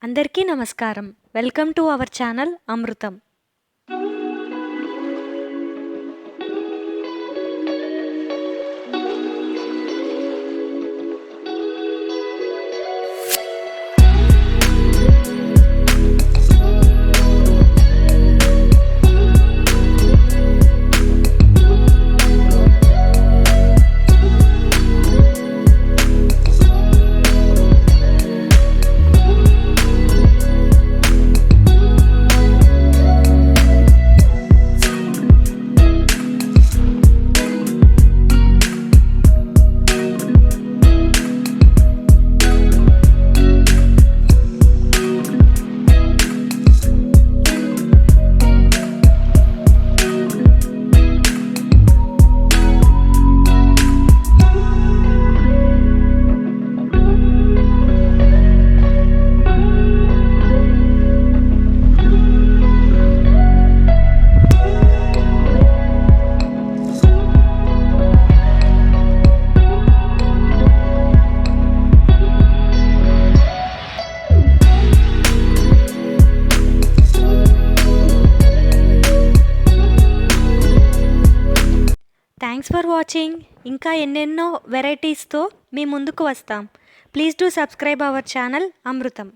అందరికీ నమస్కారం. Welcome to our channel Amrutham. Thanks for watching. ఇంకా ఎన్నెన్నో వెరైటీస్తో మీ ముందుకు వస్తాం. Please do subscribe our channel Amrutham.